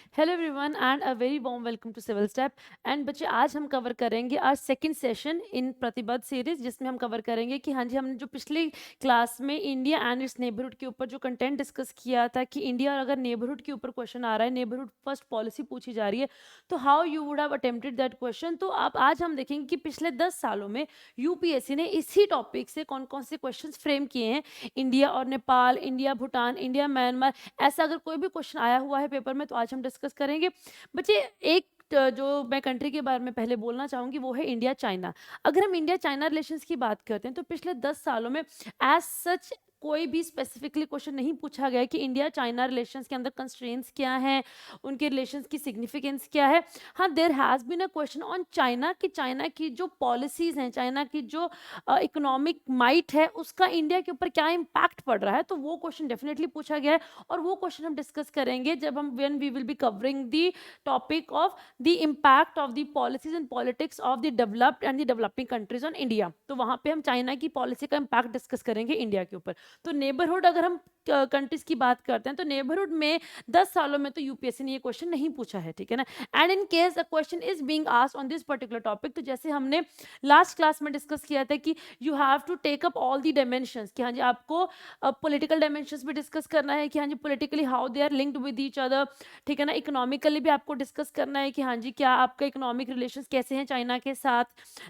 Hello everyone and a very warm welcome to civil step. And बच्चे आज हम cover करेंगे आज सेकंड सेशन इन प्रतिबद्ध सीरीज, जिसमें हम कवर करेंगे कि हाँ जी, हमने जो पिछली क्लास में इंडिया एंड इट्स नेबरहुड के ऊपर जो कंटेंट डिस्कस किया था कि इंडिया और अगर नेबरहुड के ऊपर क्वेश्चन आ रहा है, नेबरहुड फर्स्ट पॉलिसी पूछी जा रही है, तो how you would have attempted that question. तो अब आज हम देखेंगे कि पिछले 10 सालों में यूपीएससी ने इसी टॉपिक से कौन कौन से क्वेश्चन फ्रेम किए हैं। इंडिया और Nepal, India Bhutan, India Myanmar, ऐसा अगर कोई भी क्वेश्चन आया हुआ है पेपर में तो आज हम डिस्कस करेंगे। बच्चे एक जो मैं कंट्री के बारे में पहले बोलना चाहूंगी वो है इंडिया चाइना। अगर हम इंडिया चाइना रिलेशंस की बात करते हैं तो पिछले 10 सालों में एज सच कोई भी स्पेसिफिकली क्वेश्चन नहीं पूछा गया कि इंडिया चाइना रिलेशंस के अंदर कंस्ट्रेंट्स क्या हैं, उनके रिलेशंस की सिग्निफिकेंस क्या है। हाँ, there has been a question on China कि चाइना की जो पॉलिसीज हैं, चाइना की जो इकोनॉमिक माइट है, उसका इंडिया के ऊपर क्या इम्पैक्ट पड़ रहा है, तो वो क्वेश्चन डेफिनेटली पूछा गया है। और वो क्वेश्चन हम डिस्कस करेंगे जब हम when we will be covering the topic of the impact of the policies and politics of the developed and the developing countries on India. तो वहां पे हम चाइना की पॉलिसी का इम्पैक्ट डिस्कस करेंगे इंडिया के ऊपर। तो नेबरहुड अगर हम कंट्रीज की बात करते हैं तो नेबरहुड में 10 सालों में तो यूपीएससी ने ये क्वेश्चन नहीं पूछा है, ठीक है ना। And in case a question is being asked on this particular topic, तो जैसे हमने लास्ट क्लास में डिस्कस किया था कि you have to take up all the dimensions, कि हाँ जी आपको पॉलिटिकल डायमेंशंस भी डिस्कस करना है कि हाँ जी politically how they are linked with each other, ठीक है ना। इकोनॉमिकली भी आपको डिस्कस करना है कि हाँ जी क्या आपका इकोनॉमिक रिलेशंस कैसे हैं चाइना के साथ।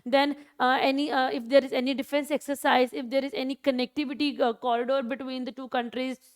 Then any if there is any defense exercise, if there is any connectivity corridor between the two countries।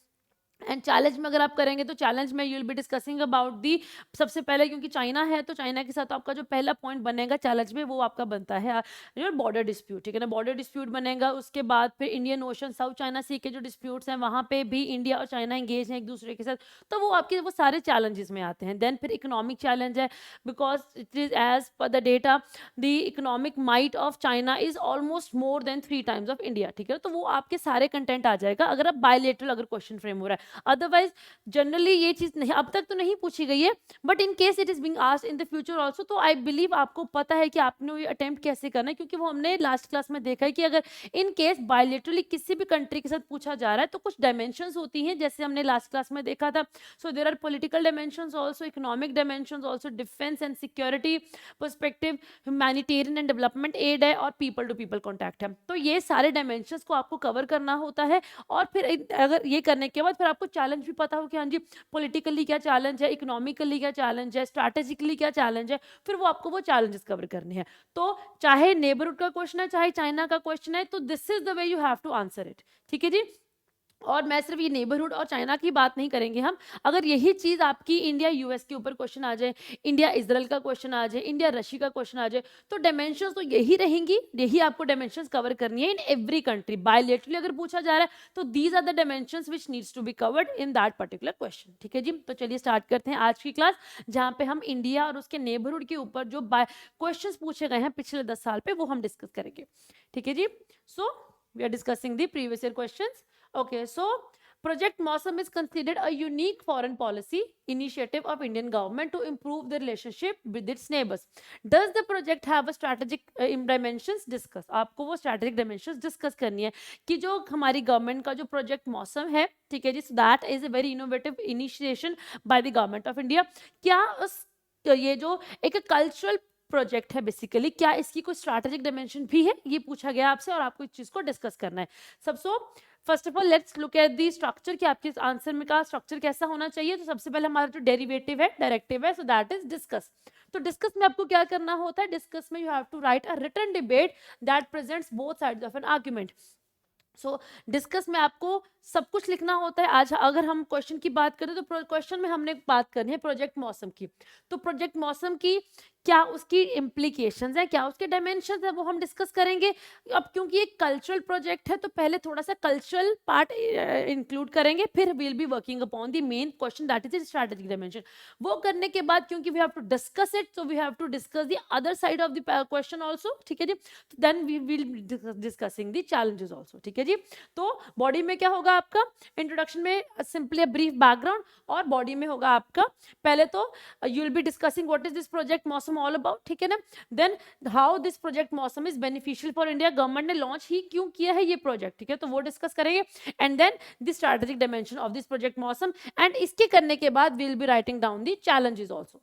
And challenge में अगर आप करेंगे तो चैलेंज में you will be discussing about the, सबसे पहले क्योंकि चाइना है तो चाइना के साथ आपका जो पहला पॉइंट बनेगा चैलेंज में वो आपका बनता है बॉर्डर डिस्प्यूट, ठीक है ना। बॉर्डर डिस्प्यूट बनेगा, उसके बाद फिर इंडियन ओशन साउथ चाइना सी के जो डिस्प्यूट्स हैं वहाँ पे भी इंडिया और चाइना इंगेज हैं एक दूसरे के साथ, तो वो आपके वो सारे चैलेंजेस में आते हैं। देन फिर इकोनॉमिक चैलेंज है, because it is as per the data the economic might of China is almost more than 3 times of India, ठीक है। तो वो आपके सारे कंटेंट आ जाएगा अगर आप बायलेटरल अगर क्वेश्चन फ्रेम हो रहा है। अदरवाइज जनरली ये चीज नहीं, अब तक तो नहीं पूछी गई है, but in case it is being asked in the future also, तो आई बिलीव आपको पता है कि आपने ये अटेम्प्ट कैसे करना है, क्योंकि वो हमने लास्ट क्लास में देखा है कि अगर इन केस बायलेटरली किसी भी कंट्री के साथ पूछा जा रहा है तो कुछ डायमेंशंस होती हैं, जैसे हमने लास्ट क्लास में देखा था। So there are political dimensions also, economic dimensions also, defence and security perspective, humanitarian and development aid है, और पीपल टू पीपल कॉन्टैक्ट है। तो ये सारे डायमेंशंस को आपको कवर करना होता है। और फिर अगर ये करने के बाद फिर आपको चैलेंज भी पता हो कि हाँ जी पॉलिटिकली क्या चैलेंज है, इकोनॉमिकली क्या चैलेंज है, स्ट्रैटेजिकली क्या चैलेंज है, फिर वो आपको वो चैलेंजेस कवर करने हैं। तो चाहे नेबरहुड का क्वेश्चन है चाहे चाइना का क्वेश्चन है, तो this is the way you have to answer it, ठीक है जी। और मैं सिर्फ ये नेबरहुड और चाइना की बात नहीं करेंगे हम, अगर यही चीज आपकी इंडिया यूएस के ऊपर क्वेश्चन आ जाए, इंडिया इजराइल का क्वेश्चन आ जाए, इंडिया रशिया का क्वेश्चन आ जाए, तो डायमेंशंस तो यही रहेंगी, यही आपको डायमेंशंस कवर करनी है इन एवरी कंट्री। बायलेटरली अगर पूछा जा रहा है तो these are the dimensions which needs to be covered in that particular question, ठीक है जी। तो चलिए स्टार्ट करते हैं आज की क्लास, जहां पे हम इंडिया और उसके नेबरहुड के ऊपर जो क्वेश्चन पूछे गए हैं पिछले 10 साल पे वो हम डिस्कस करेंगे, ठीक है जी। So we are discussing the previous year questions. Okay, so Project Mosam is considered a unique foreign policy initiative of Indian government to improve the relationship with its neighbors. Does the project have a strategic dimensions? Discuss. आपको वो strategic dimensions discuss करनी है कि जो हमारी government का जो project मौसम है, ठीक है जी, so that is a very innovative initiation by the government of India. क्या उस ये जो एक कल्चरल प्रोजेक्ट है बेसिकली, क्या इसकी कोई स्ट्रैटेजिक डायमेंशन भी है, ये पूछा गया आपसे और आपको इस चीज को डिस्कस करना है। सबसे first of all let's look at the structure कि आपके आंसर में का स्ट्रक्चर कैसा होना चाहिए। तो सबसे पहले हमारा जो डेरिवेटिव है डायरेक्टिव है, सो दैट इज डिस्कस। तो डिस्कस में आपको क्या करना होता है, डिस्कस में you have to write a written debate that presents both sides of an argument. So discuss में आपको सब कुछ लिखना होता है। आज अगर हम क्वेश्चन की बात करें तो क्वेश्चन में हमने बात करनी है प्रोजेक्ट मौसम की। तो प्रोजेक्ट मौसम की क्या उसकी इम्प्लीकेशंस है, क्या उसके डायमेंशंस है, वो हम डिस्कस करेंगे। अब क्योंकि एक कल्चरल प्रोजेक्ट है तो पहले थोड़ा सा कल्चरल पार्ट इंक्लूड करेंगे, फिर will be working upon the main question that is strategic dimension. वो करने के बाद क्योंकि we have to discuss it, so we have to discuss the other side of the question also, ठीक है जी। Then we will discussing the challenges also, ठीक है जी। तो बॉडी में क्या होगा आपका इंट्रोडक्शन में सिंपली ब्रीफ बैकग्राउंड, और बॉडी में होगा आपका पहले तो you will be discussing what is this project मौसम ऑल अबाउट, ठीक है ना। Then how this project Mausam is beneficial for India, government ने लॉन्च ही क्यों किया है ये प्रोजेक्ट, ठीक है, तो वो डिस्कस करेंगे। And then the strategic dimension of this project Mausam, and इसके करने के बाद we will be writing down the challenges also,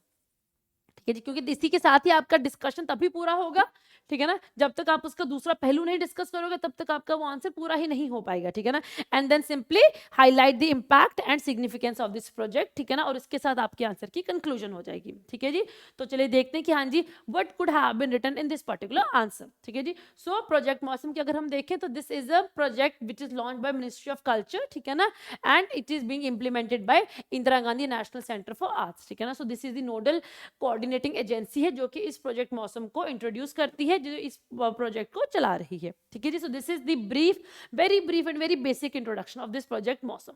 ठीक है जी, क्योंकि इसी के साथ ही आपका डिस्कशन तभी पूरा होगा, ठीक है ना, जब तक आप उसका दूसरा पहलू नहीं डिस्कस करोगे तब तक आपका वो आंसर पूरा ही नहीं हो पाएगा, ठीक है ना। And then simply highlight the impact and significance of this project, ठीक है ना, और इसके साथ आपके आंसर की कंक्लूजन हो जाएगी, ठीक है जी। तो चलिए देखते हैं कि हाँ जी what could have been written in this particular answer, ठीक है जी। सो प्रोजेक्ट मौसम की अगर हम देखें तो this is a project which is launch by ministry of culture, ठीक है ना, and it is being implemented by Indira Gandhi national centre for arts, ठीक है ना। सो this is the nodal coordinating agency है जो कि इस प्रोजेक्ट मौसम को इंट्रोड्यूस करती है, जो इस प्रोजेक्ट को चला रही है, ठीक है जी। So this is the brief, very brief and very basic introduction of this project Mausam,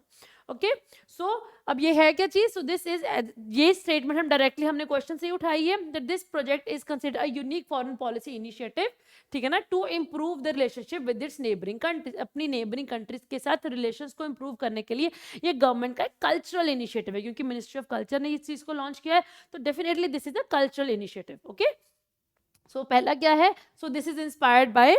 okay. सो अब ये है क्या चीज, सो दिस इज, ये स्टेटमेंट हम डायरेक्टली हमने क्वेश्चन से ही उठाई है, that this project is considered a unique foreign policy initiative, ठीक है ना, to improve the relationship with its neighbouring countries, अपनी नेबरिंग कंट्रीज के साथ रिलेशंस को इंप्रूव करने के लिए ये गवर्नमेंट का कल्चरल इनिशिएटिव है, क्योंकि मिनिस्ट्री ऑफ कल्चर ने इस चीज को लॉन्च किया है, तो definitely this is a cultural initiative, okay. So पहला क्या है, so this is inspired by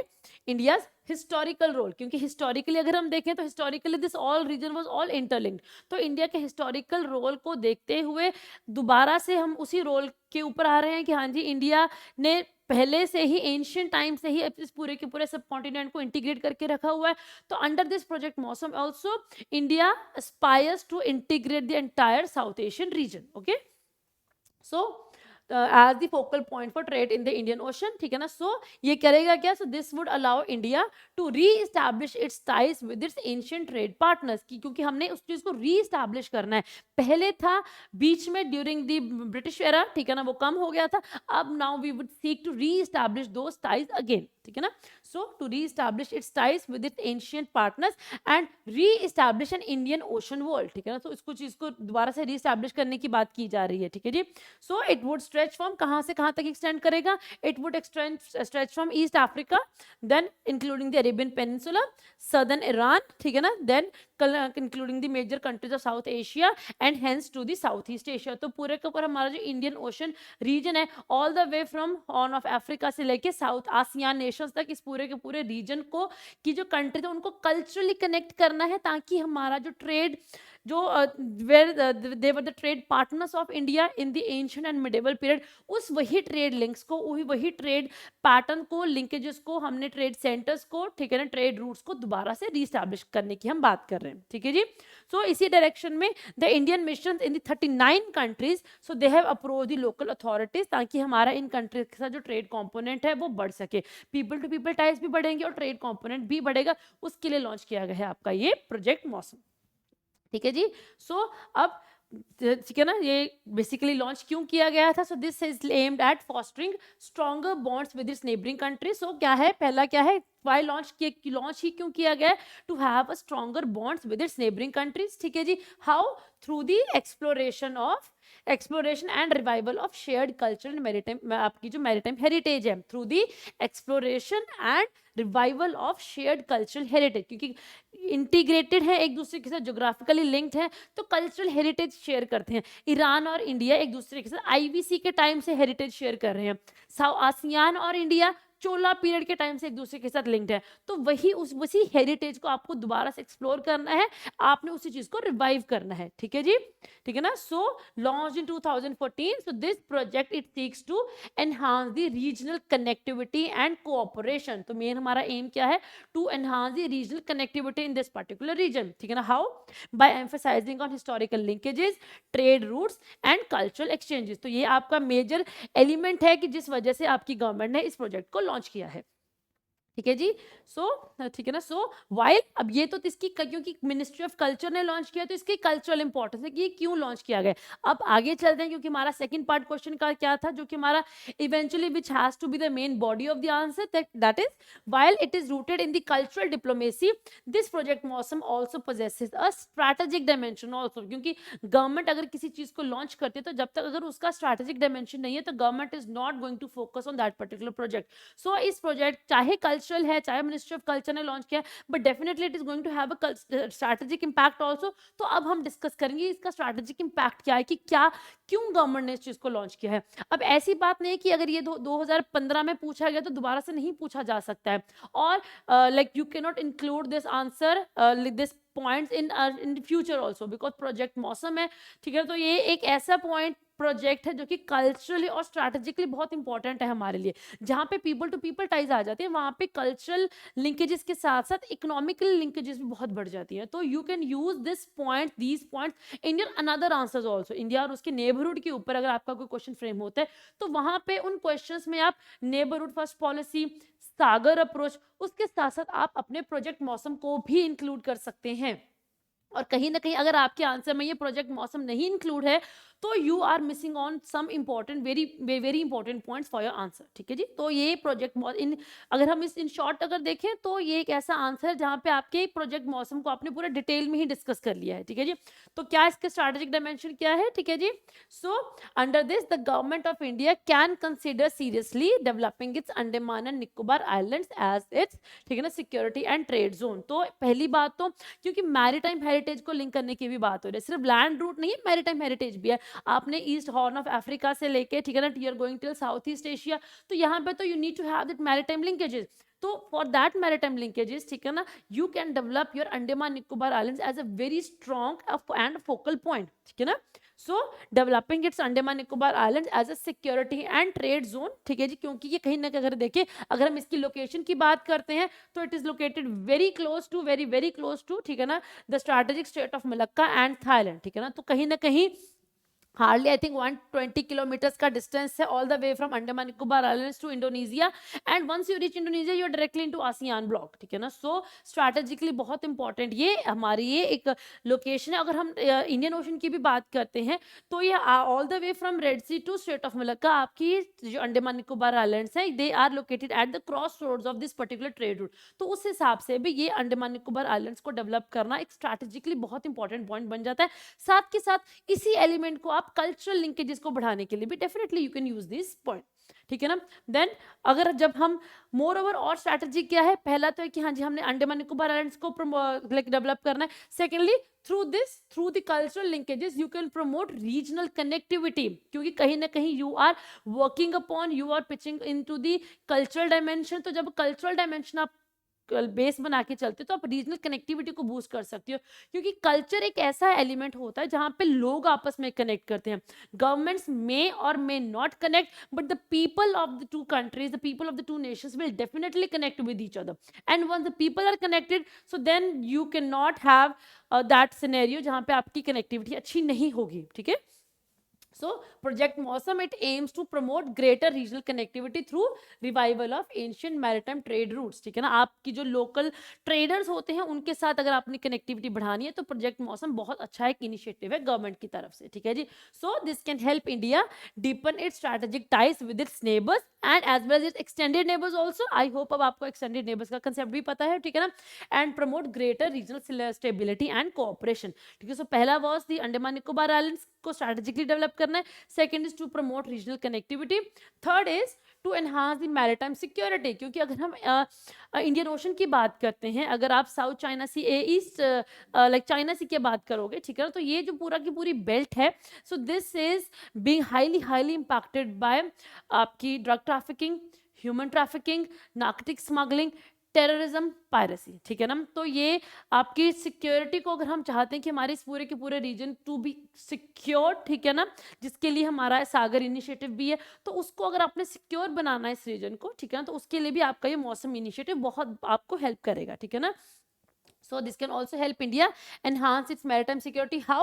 India's historical role, क्योंकि हिस्टोरिकली अगर हम देखें तो historically this all region was all interlinked, तो इंडिया के हिस्टोरिकल रोल को देखते हुए दोबारा से हम उसी रोल के ऊपर आ रहे हैं कि हाँ जी इंडिया ने पहले से ही एंशियंट टाइम से ही इस पूरे के पूरे सब कॉन्टिनेंट को इंटीग्रेट करके रखा हुआ है। तो under this project Mausam also India aspires to integrate the entire South Asian region, okay. So as the focal point for trade in the Indian Ocean, ठीक है ना। सो ये करेगा क्या, so this would allow India to re-establish its ties with its ancient trade partners, क्योंकि हमने उस चीज को री-एस्टैब्लिश करना है। पहले था बीच में ड्यूरिंग द ब्रिटिश एरा, ठीक है ना, वो कम हो गया था, अब now we would seek to re-establish those ties again, ठीक है ना। So to re-establish its ties with its ancient partners and re-establish an Indian Ocean world, ठीक है ना। तो इसको चीज को दोबारा से री-एस्टैब्लिश करने की बात की जा रही है, ठीक है जी। So it would stretch from, कहां से कहां तक एक्सटेंड करेगा, it would stretch from East Africa, then including the Arabian Peninsula, southern Iran, ठीक है ना, then including the major countries of South Asia and hence to the South East Asia. तो पूरे के ऊपर हमारा जो इंडियन ओशन रीजन है, all the way from Horn of Africa से लेके साउथ आसियान नेशंस तक, इस पूरे के पूरे रीजन को की जो कंट्रीज है उनको कल्चरली कनेक्ट करना है, ताकि हमारा जो ट्रेड जो they were the trade partners of India in the ancient and medieval period, उस वही ट्रेड लिंक्स को, वही ट्रेड पैटर्न को, लिंकेजेस को, हमने ट्रेड सेंटर्स को, ठीक है ना, ट्रेड रूट्स को दोबारा से रीस्टैब्लिश करने की हम बात कर रहे हैं, ठीक है जी। सो इसी डायरेक्शन में the Indian mission in the 39 countries, so they have approach the local authorities, ताकि हमारा इन कंट्रीज के साथ जो ट्रेड कंपोनेंट है वो बढ़ सके, पीपल टू पीपल टाइज भी बढ़ेंगे और ट्रेड कंपोनेंट भी बढ़ेगा, उसके लिए लॉन्च किया गया है आपका ये प्रोजेक्ट मौसम, ठीक है जी। सो अब ठीक है ना, ये बेसिकली लॉन्च क्यों किया गया था, so this is aimed at fostering stronger bonds with its neighbouring country. So क्या है, पहला क्या है, वाई लॉन्च ही क्यों किया गया, to have a stronger bonds with its neighbouring countries, ठीक है जी। How, through the exploration and revival of shared culture and maritime, आपकी जो मैरिटाइम हेरिटेज है, through the exploration and revival of shared cultural heritage, क्योंकि integrated है, एक दूसरे के साथ ज्योग्राफिकली लिंक्ड है, तो कल्चरल हेरिटेज शेयर करते हैं। ईरान और इंडिया एक दूसरे के साथ आईवीसी के टाइम से हेरिटेज शेयर कर रहे हैं, साउथ आसियान और इंडिया चोला पीरियड के टाइम से एक दूसरे के साथ लिंक्ड है, तो वही उसी हेरिटेज को आपको दोबारा से एक्सप्लोर करना है, आपने उसी चीज को रिवाइव करना है, ठीक है जी, ठीक है ना। So launch in 2014, so this project it seeks to enhance the regional connectivity and cooperation. तो मेन हमारा एम क्या है, to enhance the regional connectivity in this particular region, ठीक है ना। How, by emphasising on historical linkages, trade routes and cultural exchanges. तो ये आपका मेजर एलिमेंट है कि जिस वजह से आपकी गवर्नमेंट ने इस प्रोजेक्ट को लॉन्च किया है, ठीक है जी। सो ठीक है ना। सो वाइल, अब ये तो इसकी, क्योंकि मिनिस्ट्री ऑफ कल्चर ने लॉन्च किया तो इसकी कल्चरल इंपॉर्टेंस है कि ये क्यों लॉन्च किया गया। अब आगे चलते हैं, क्योंकि हमारा सेकंड पार्ट क्वेश्चन का क्या था, जो कि हमारा eventually which has to be the main body of the answer, that is while it is rooted in the cultural diplomacy, this project Mausam also possesses a strategic dimension also, क्योंकि government अगर किसी चीज को लॉन्च करती है तो जब तक अगर उसका स्ट्रैटेजिक डायमेंशन नहीं है तो government is not going to focus on that particular project. So इस प्रोजेक्ट चाहे कल्चर कल्चरल है, चाहे मिनिस्ट्री ऑफ कल्चर ने लॉन्च किया है, but definitely it is going to have a strategic impact also. तो अब हम डिस्कस करेंगे इसका स्ट्रैटेजिक इम्पैक्ट क्या है, कि क्या क्यों गवर्नमेंट ने इस चीज को लॉन्च किया है। अब ऐसी बात नहीं है कि अगर ये 2015 में पूछा गया तो दोबारा से नहीं पूछा जा सकता है, और like you cannot include this answer like this points in the future also because project मौसम है, ठीक है। तो ये एक ऐसा पॉइंट प्रोजेक्ट है जो कि कल्चरली और स्ट्रैटेजिकली बहुत इंपॉर्टेंट है हमारे लिए, जहाँ पे पीपल टू पीपल टाइज आ जाती है, वहाँ पे कल्चरल लिंकेजेस के साथ साथ इकोनॉमिकल लिंकेजेस भी बहुत बढ़ जाती है। तो you can use this point these points in your another answers also. India और उसके नेबरहुड के ऊपर अगर आपका कोई क्वेश्चन फ्रेम होता है तो वहाँ पे उन क्वेश्चंस में आप नेबरहुड फर्स्ट पॉलिसी, सागर अप्रोच, उसके साथ साथ आप अपने प्रोजेक्ट मौसम को भी इंक्लूड कर सकते हैं। और कहीं ना कहीं अगर आपके आंसर में ये प्रोजेक्ट मौसम नहीं इंक्लूड है तो you are missing on some important very important points for your answer, ठीक है जी। तो ये प्रोजेक्ट इन अगर हम इस इन शॉर्ट अगर देखें तो ये एक ऐसा आंसर है जहाँ पे आपके प्रोजेक्ट मौसम को आपने पूरा डिटेल में ही डिस्कस कर लिया है, ठीक है जी। तो क्या इसके स्ट्रैटेजिक डायमेंशन क्या है, ठीक है जी। So under this the government of India can consider seriously developing its Andaman and Nicobar Islands as its, ठीक है ना, सिक्योरिटी एंड ट्रेड जोन। तो पहली बात तो क्योंकि मैरीटाइम हेरिटेज को लिंक करने की भी बात हो रही है, सिर्फ लैंड रूट नहीं है, मैरीटाइम हेरिटेज भी है। आपने ईस्ट हॉर्न ऑफ अफ्रीका से लेके, ठीक है ना, you are going till South East Asia, तो यहाँ पे तो you need to have that maritime linkages. तो फॉर दैट मैरीटाइम लिंकेजेस, ठीक है ना, you can develop your Andaman Nicobar Islands as a very strong and focal point, ठीक है ना। So developing its Andaman Nicobar Islands as a security and trade zone, ठीक है जी। क्योंकि ये कहीं ना कहीं अगर देखिए, अगर हम इसकी लोकेशन की बात करते हैं तो it is located very close to very close to, ठीक है ना, the strategic state of Malacca and Thailand, ठीक है ना। तो कहीं ना कहीं हार्डली आई थिंक 120 किलोमीटर्स का डिस्टेंस है all the way from Andaman Nicobar islands to Indonesia, and once you reach Indonesia you are directly into ASEAN bloc, ठीक है ना। सो स्ट्रैटेजिकली बहुत इंपॉर्टेंट ये हमारी ये एक लोकेशन है। अगर हम इंडियन ओशन की भी बात करते हैं तो ये all the way from red sea to strait of Malacca, आपकी जो अंडमान निकोबार आइलैंड्स है they are located at the cross roads of this particular trade route. तो उस हिसाब से भी ये अंडमान निकोबार आइलैंड्स को डेवलप करना एक स्ट्रैटेजिकली बहुत इंपॉर्टेंट पॉइंट बन जाता है। साथ के साथ इसी एलिमेंट को आप कल्चरल लिंकेजेस को बढ़ाने के लिए भी definitely you can use this point, ठीक है ना। देन अगर जब हम मोर ओवर और स्ट्रैटेजी क्या है, पहला तो है कि हाँ जी हमने अंडमान निकोबार आइलैंड्स को डेवलप करना है। Secondly through the cultural linkages you can promote regional connectivity, क्योंकि कहीं ना कहीं you are working upon, you are pitching into the cultural dimension. तो जब कल्चरल डायमेंशन आप बेस बना के चलते तो आप रीजनल कनेक्टिविटी को बूस्ट कर सकते हो, क्योंकि कल्चर एक ऐसा एलिमेंट होता है जहां पे लोग आपस में कनेक्ट करते हैं। Governments may or may not connect, but the people of the two countries, the people of the two nations will definitely connect with each other, and once the people are connected so then you can not have that scenario जहां पे आपकी connectivity अच्छी नहीं होगी, ठीक है। So Project Mosam, it aims to promote greater regional connectivity through revival of ancient maritime trade routes, ठीक है ना। आपकी जो लोकल ट्रेडर्स होते हैं उनके साथ अगर आपने कनेक्टिविटी बढ़ानी है तो प्रोजेक्ट मौसम बहुत अच्छा एक इनिशिएटिव है गवर्नमेंट की तरफ से, ठीक है जी। So this can help India deepen its strategic ties with its neighbours and as well as its extended neighbours also. I hope अब आपको एक्सटेंडेड नेबर्स का कंसेप्ट भी पता है, ठीक है ना। And promote greater regional stability and cooperation, ठीक है। सो पहला was the Andaman Nicobar islands को स्ट्रैटेजिकली डेवलप करना है। Second is to promote regional connectivity. Third is to enhance the maritime security, क्योंकि अगर हम इंडियन ओशन की बात करते हैं, अगर आप साउथ चाइना सी ईस्ट लाइक चाइना सी की बात करोगे, ठीक है ना, तो ये जो पूरा की पूरी बेल्ट है, so this is being highly impacted by आपकी drug trafficking, human trafficking, narcotic smuggling, terrorism, piracy, ठीक है ना। तो ये आपकी सिक्योरिटी को अगर हम चाहते हैं कि हमारे इस पूरे के पूरे रीजन टू बी सिक्योर, ठीक है ना, जिसके लिए हमारा सागर इनिशिएटिव भी है, तो उसको अगर आपने सिक्योर बनाना है इस रीजन को, ठीक है ना, तो उसके लिए भी आपका ये मौसम इनिशिएटिव बहुत आपको हेल्प करेगा, ठीक है ना। So this can also help India enhance its maritime security. How?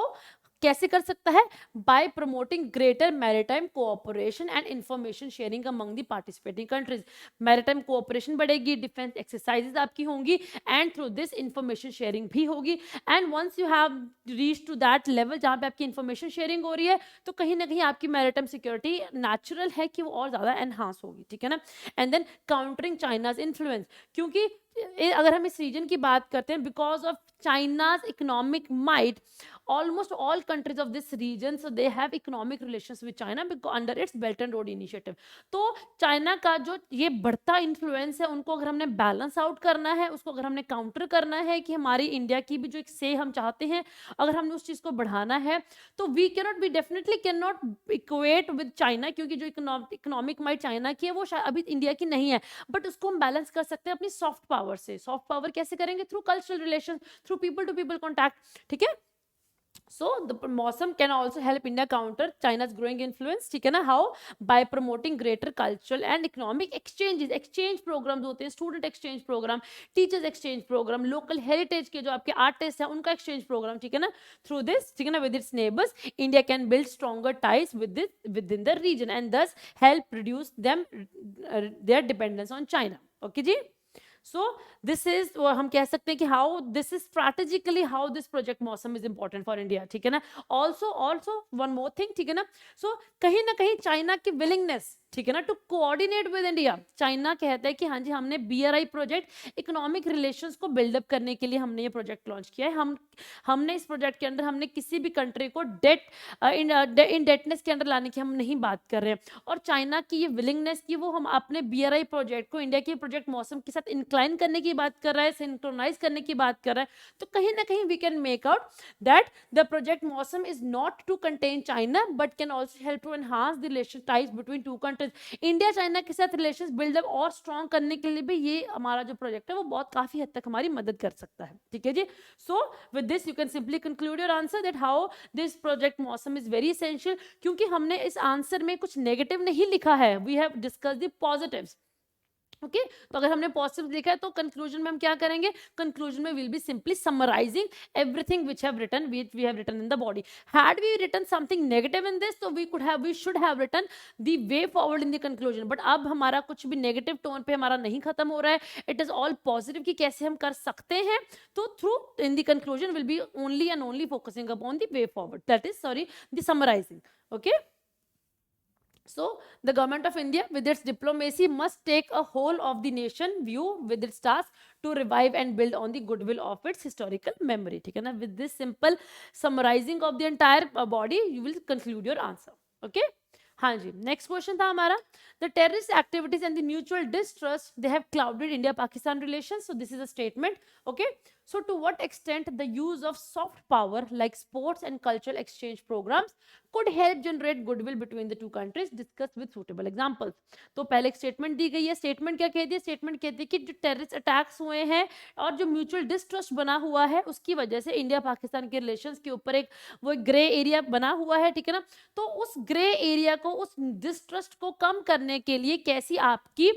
कैसे कर सकता है? By promoting greater maritime cooperation and information sharing among the participating countries. Maritime cooperation बढ़ेगी, डिफेंस एक्सरसाइजेज आपकी होंगी, and through this information sharing भी होगी। And once you have reach to that level जहाँ पे आपकी इंफॉर्मेशन शेयरिंग हो रही है, तो कहीं ना कहीं आपकी मैरिटाइम सिक्योरिटी नेचुरल है कि वो और ज़्यादा एनहांस होगी, ठीक है ना। And then countering China's influence, क्योंकि अगर हम इस रीजन की बात करते हैं, because of China's economic might almost all countries of this region, so they have economic relations with China because under its Belt and Road Initiative. तो China का जो ये बढ़ता इन्फ्लुएंस है, उनको अगर हमने बैलेंस आउट करना है, उसको अगर हमने काउंटर करना है कि हमारी इंडिया की भी जो एक से हम चाहते हैं, अगर हमने उस चीज को बढ़ाना है, तो we definitely can not equate with China, क्योंकि जो इकोनॉमिक माइट चाइना की है वो शायद अभी इंडिया की नहीं है, बट उसको हम बैलेंस कर सकते हैं अपनी सॉफ्ट पावर से. सॉफ्ट पावर कैसे करेंगे? Through cultural relation, through people to people contact. ठीक है. So the MOSAM can also help India counter China's growing influence. ठीक है ना? How? By promoting greater cultural and economic exchanges. Exchange programs होते हैं, student exchange program, teachers exchange program, local heritage के जो आपके artists हैं उनका exchange program. ठीक है ना? Through this, ठीक है ना, with its neighbors, India can build stronger ties within the region and thus help reduce their dependence on China. Okay ji? So this is हम कह सकते हैं कि how this is strategically how this project MOSAM is important for India. ठीक है ना? Also one more thing. ठीक है ना? So कहीं ना कहीं चाइना की willingness, ठीक है ना, to coordinate with India. China कहता है कि हाँ जी हमने BRI प्रोजेक्ट इकोनॉमिक रिलेशंस को बिल्डअप करने के लिए हमने ये प्रोजेक्ट लॉन्च किया है. हमने इस प्रोजेक्ट के अंदर हमने किसी भी कंट्री को इंडेटनेस के अंदर लाने की हम नहीं बात कर रहे हैं. और चाइना की ये विलिंगनेस की वो हम अपने BRI प्रोजेक्ट को इंडिया के प्रोजेक्ट मौसम के साथ इंक्लाइन करने की बात कर रहा है, सिंक्रोनाइज करने की बात कर रहा है. तो कहीं ना कहीं we can make out that the project Mausam is not to contain China but can also help to enhance the relation ties between two countries. India China के साथ रिलेशंस बिल्डअप और स्ट्रॉन्ग करने के लिए भी ये हमारा जो प्रोजेक्ट है वो बहुत काफी हद तक हमारी मदद कर सकता है. ठीक है जी. So with this you can simply conclude your answer that how this project Mausam is very essential. क्योंकि हमने इस आंसर में कुछ नेगेटिव नहीं लिखा है, we have discuss the positives. Okay तो अगर हमने पॉजिटिव देखा है तो कंक्लूजन में हम क्या करेंगे? कंक्लूजन में will be simply summarising everything we have written in the body. Had we written something negative in this तो we should have written the way forward in the conclusion. But अब हमारा कुछ भी नेगेटिव टोन पे हमारा नहीं खत्म हो रहा है, इट इज ऑल पॉजिटिव कि कैसे हम कर सकते हैं. तो through in the conclusion will be only and only focusing upon the way forward, that is the summarising. Okay. So the government of India with its diplomacy must take a whole of the nation view with its task to revive and build on the goodwill of its historical memory. ठीक है ना? With this simple summarizing of the entire body you will conclude your answer. Okay. हाँ जी. Next question था हमारा, the terrorist activities and the mutual distrust they have clouded India Pakistan relations. So this is a statement. Okay. So to what extent the use of soft power like sports and cultural exchange programs could help generate goodwill between the two countries, discussed with suitable examples. तो पहले एक statement दी गई है. Statement क्या कहती है? Statement कहती है कि जो टेररिस्ट अटैक्स हुए हैं और जो म्यूचुअल डिस्ट्रस्ट बना हुआ है उसकी वजह से इंडिया पाकिस्तान के रिलेशंस के ऊपर एक ग्रे एरिया बना हुआ है. ठीक है ना? तो उस ग्रे एरिया को, उस डिस्ट्रस्ट को कम करने के लिए कैसी आपकी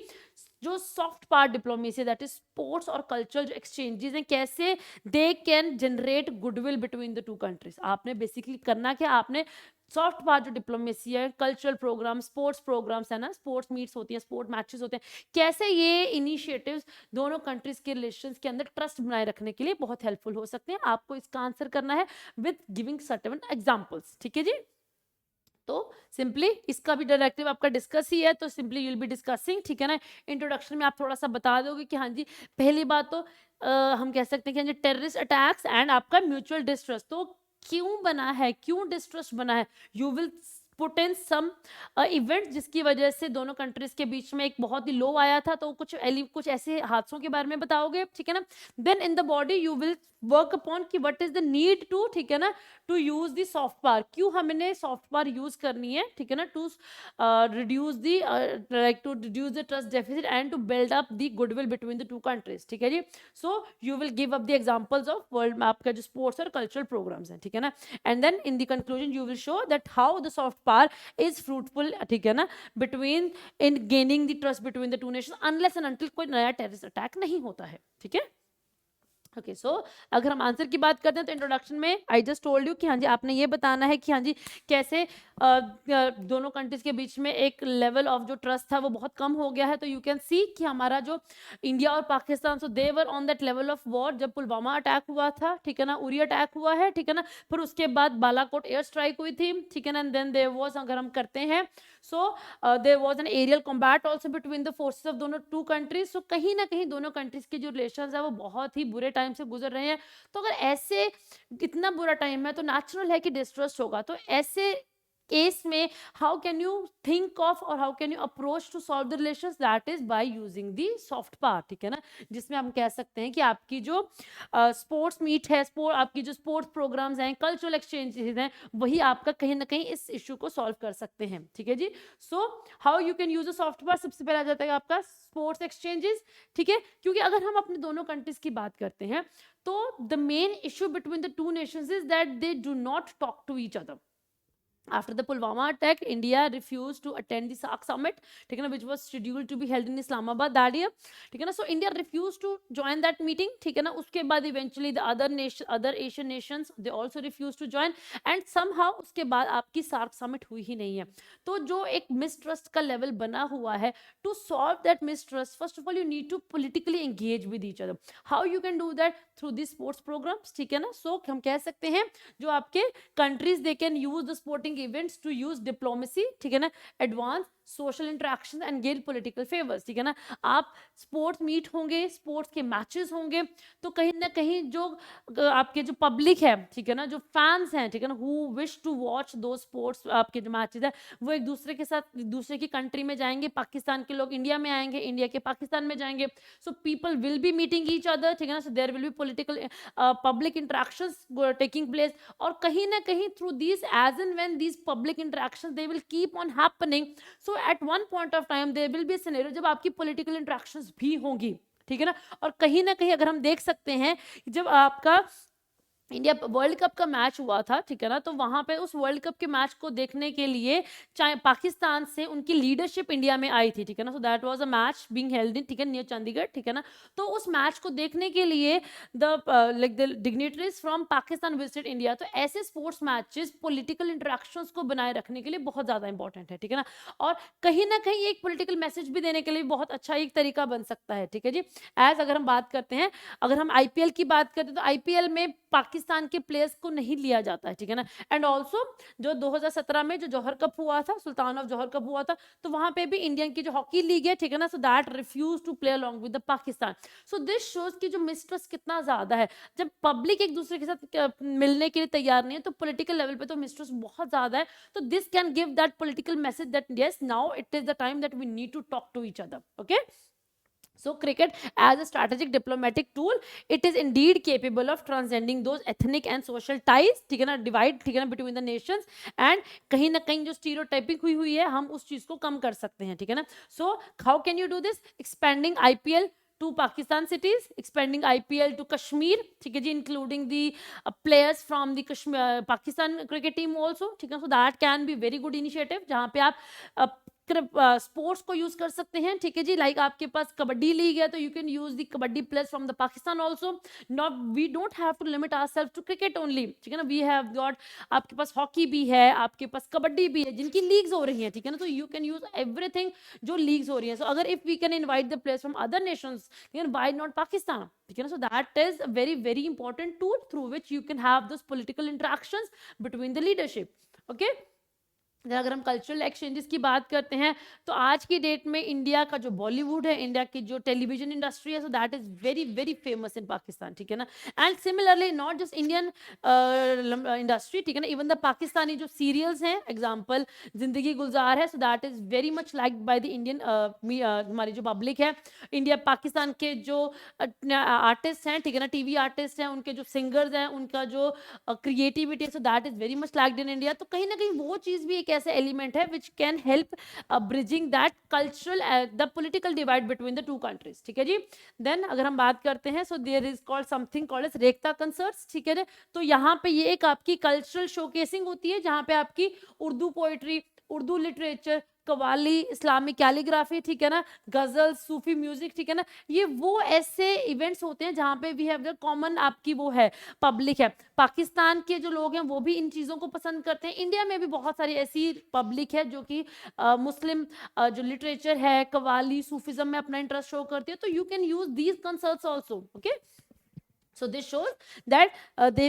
जो soft power diplomacy that is sports और कल्चरल जो एक्सचेंजेस हैं, कैसे they can generate goodwill between the two countries. आपने बेसिकली करना क्या? आपने सॉफ्ट पावर जो डिप्लोमेसी है, कल्चरल प्रोग्राम, स्पोर्ट्स प्रोग्राम्स है ना, स्पोर्ट्स मीट्स होती हैं, स्पोर्ट मैचेस होते हैं, कैसे ये इनिशिएटिव्स दोनों कंट्रीज के रिलेशंस के अंदर ट्रस्ट बनाए रखने के लिए बहुत हेल्पफुल हो सकते हैं. आपको इसका आंसर करना है विद गिविंग सर्टेन एग्जांपल्स. ठीक है जी. तो सिंपली इसका भी डायरेक्टिव आपका डिस्कस ही है, तो simply you will be discussing. ठीक है ना? इंट्रोडक्शन में आप थोड़ा सा बता दोगे कि हाँ जी पहली बात तो हम कह सकते हैं कि हाँ जी टेररिस्ट अटैक्स एंड आपका म्यूचुअल डिस्ट्रस्ट. तो क्यों बना है, क्यों डिस्ट्रस्ट बना है? You will put in some event जिसकी वजह से दोनों कंट्रीज के बीच में एक बहुत ही लो आया था, तो कुछ ऐसे हादसों के बारे में बताओगे. ठीक है ना? Then in the body you will work upon कि what is the need to, ठीक है ना, to use the soft power. क्यों हमने सॉफ्ट पावर यूज करनी है? ठीक है ना? To reduce the trust deficit and to build up the goodwill between the two countries. ठीक है जी. So you will give up the examples of world map का जो स्पोर्ट्स और कल्चरल प्रोग्राम्स हैं. ठीक है ना? And then in the conclusion you will show that how the soft power is fruitful. ठीक है ना? Between in gaining the trust between the two nations unless and until कोई नया टेररिस्ट अटैक नहीं होता है. ठीक है. ओके. सो अगर हम आंसर की बात करते हैं तो इंट्रोडक्शन में आई जस्ट टोल्ड यू कि हाँ जी आपने ये बताना है कि हाँ जी कैसे दोनों कंट्रीज के बीच में एक लेवल ऑफ जो ट्रस्ट था वो बहुत कम हो गया है. तो यू कैन सी कि हमारा जो इंडिया और Pakistan, so they were on that level of war जब पुलवामा अटैक हुआ था. ठीक है ना? उरी अटैक हुआ है. ठीक है ना? फिर उसके बाद बालाकोट एयर स्ट्राइक हुई थी. ठीक है ना? देन देयर वाज, अगर हम करते हैं so there was an aerial combat also between the forces of दोनों टू कंट्रीज. सो कहीं ना कहीं दोनों कंट्रीज के जो रिलेशंस है वो बहुत ही बुरे टाइम टाइम से गुजर रहे हैं, तो अगर ऐसे इतना बुरा टाइम है तो नेचुरल है कि डिस्ट्रस्ट होगा। तो ऐसे केस में how can you think of और how can you approach to solve the relations, that is by using the soft power, ठीक है ना, जिसमें हम कह सकते हैं कि आपकी जो स्पोर्ट्स मीट है, आपकी जो स्पोर्ट्स प्रोग्राम्स हैं, कल्चरल एक्सचेंजेस हैं, वही आपका कहीं ना कहीं इस इशू को सॉल्व कर सकते हैं, ठीक है जी। So how you can use a soft power, सबसे पहले आ जाता है आपका स्पोर्ट्स एक्सचेंजेस, ठीक है, क्योंकि अगर हम अपने दोनों कंट्रीज की बात करते हैं तो the main issue between the two nations is that they do not talk to each other. After the Pulwama attack, India refused to attend the SAARC summit, ठीक है ना, which was scheduled to be held in Islamabad that year, ठीक है ना। So India refused to join that meeting, ठीक है ना। उसके बाद eventually the other Asian nations they also refused to join, and somehow उसके बाद आपकी SAARC summit हुई ही नहीं है। तो जो एक mistrust का level बना हुआ है, to solve that mistrust, first of all you need to politically engage with each other. How you can do that? Through these sports programs, ठीक है ना। So हम कह सकते हैं जो आपके countries they can use the sporting events to use diplomacy, ठीक है ना, advance social interactions and gain political favors, ठीक है ना। आप स्पोर्ट्स मीट होंगे, स्पोर्ट्स के मैचेस होंगे, तो कहीं ना कहीं जो आपके जो पब्लिक है, ठीक है ना, जो फैंस हैं, ठीक है ना, हु विश टू वॉच दो स्पोर्ट्स आपके जो मैचेस है, वो एक दूसरे के साथ दूसरे की कंट्री में जाएंगे, पाकिस्तान के लोग इंडिया में आएंगे, इंडिया के पाकिस्तान में जाएंगे, so people will be meeting each other, ठीक है ना। So there will be political public interactions taking place, और कहीं ना कहीं through these as and when these public interactions they will keep on happening, so at one point of time there will be a scenario जब आपकी political interactions भी होंगी, ठीक है ना। और कहीं ना कहीं अगर हम देख सकते हैं जब आपका इंडिया वर्ल्ड कप का मैच हुआ था, ठीक है ना, तो वहां पे उस वर्ल्ड कप के मैच को देखने के लिए चाहे पाकिस्तान से उनकी लीडरशिप इंडिया में आई थी, ठीक है ना। So that was a match being held in, ठीक है, नियर चंडीगढ़, ठीक है ना। तो उस मैच को देखने के लिए the dignitaries from Pakistan visited India. तो ऐसे स्पोर्ट्स मैचेस पॉलिटिकल इंटरेक्शंस को बनाए रखने के लिए बहुत ज्यादा इंपॉर्टेंट है, ठीक है ना, और कहीं ना कहीं एक पॉलिटिकल मैसेज भी देने के लिए बहुत अच्छा एक तरीका बन सकता है, ठीक है जी। एज अगर हम बात करते हैं, अगर हम आईपीएल की बात करते हैं तो आईपीएल में पाकिस्तान के प्लेयर्स को नहीं लिया जाता है, ठीक है ना। एंड ऑल्सो जो 2017 में जो जौहर कप हुआ था, सुल्तान ऑफ जौहर कप हुआ था, तो वहां पे भी इंडियन की जो हॉकी लीग है, ठीक है ना, so that refuse to play along with the Pakistan. So this shows की जो मिस्ट्रस्ट कितना ज्यादा है, जब पब्लिक एक दूसरे के साथ मिलने के लिए तैयार नहीं है, तो पॉलिटिकल लेवल पे तो मिस्ट्रस्ट बहुत ज्यादा है। तो this can give that political message that yes now it is the time that we need to talk to each other, okay. So cricket as a strategic diplomatic tool, it is indeed capable of transcending those ethnic and social ties, ठीक है ना, divide, ठीक है ना, between the nations, and कहीं ना कहीं जो stereotyping हुई है हम उस चीज को कम कर सकते हैं, ठीक है ना। So how can you do this? Expanding IPL to Pakistan cities, expanding IPL to Kashmir, ठीक है जी, including the players from the Kashmir Pakistan cricket team also, ठीक है। So that can be very good initiative जहाँ पे आप sports को use कर सकते हैं, ठीक है जी। लाइक आपके पास कबड्डी लीग है तो you can use the kabaddi players from the Pakistan also, not we don't have to limit ourselves to cricket only, ठीक है ना। वी हैव गॉट, आपके पास हॉकी भी है, आपके पास कबड्डी भी है, जिनकी लीग्स हो रही हैं, ठीक है ना। तो यू कैन यूज एवरीथिंग जो लीग्स हो रही है। सो अगर if we can invite the players from other nations, why not Pakistan, ठीक है ना। So that is a very very important tool through which you can have this political interactions between the leadership, okay. अगर हम cultural exchanges की बात करते हैं तो आज की डेट में इंडिया का जो बॉलीवुड है, इंडिया की जो टेलीविजन इंडस्ट्री है, so that is very very famous in Pakistan, ठीक है ना। And similarly not just Indian industry, ठीक है ना, इवन द पाकिस्तानी जो सीरियल्स हैं, एग्जांपल जिंदगी गुलजार है, so that is very much liked by the Indian, हमारी जो पब्लिक है। इंडिया पाकिस्तान के जो आर्टिस्ट हैं, ठीक है ना, टीवी आर्टिस्ट हैं, उनके जो सिंगर्स हैं, उनका जो क्रिएटिविटी है, so that is very much liked in India. तो कहीं ना कहीं वो चीज भी एक ऐसा एलिमेंट है which can help bridging that cultural the political divide between the two countries, ठीक है जी। देन अगर हम बात करते हैं, so there is called something called as Rekhta concerts, ठीक है। तो यहाँ पे ये एक आपकी कल्चरल शोकेसिंग होती है जहाँ पे आपकी Urdu poetry, Urdu literature, qawwali, Islamic calligraphy, ठीक है ना, गजल, सूफी म्यूजिक, ठीक है ना, ये वो ऐसे इवेंट्स होते हैं जहाँ पे वी हैव द कॉमन आपकी वो है पब्लिक है। पाकिस्तान के जो लोग हैं वो भी इन चीज़ों को पसंद करते हैं। इंडिया में भी बहुत सारी ऐसी पब्लिक है जो कि मुस्लिम जो लिटरेचर है, कवाली, सूफिज्म में अपना इंटरेस्ट शो करती है। तो you can use these concerts also, okay. So this shows that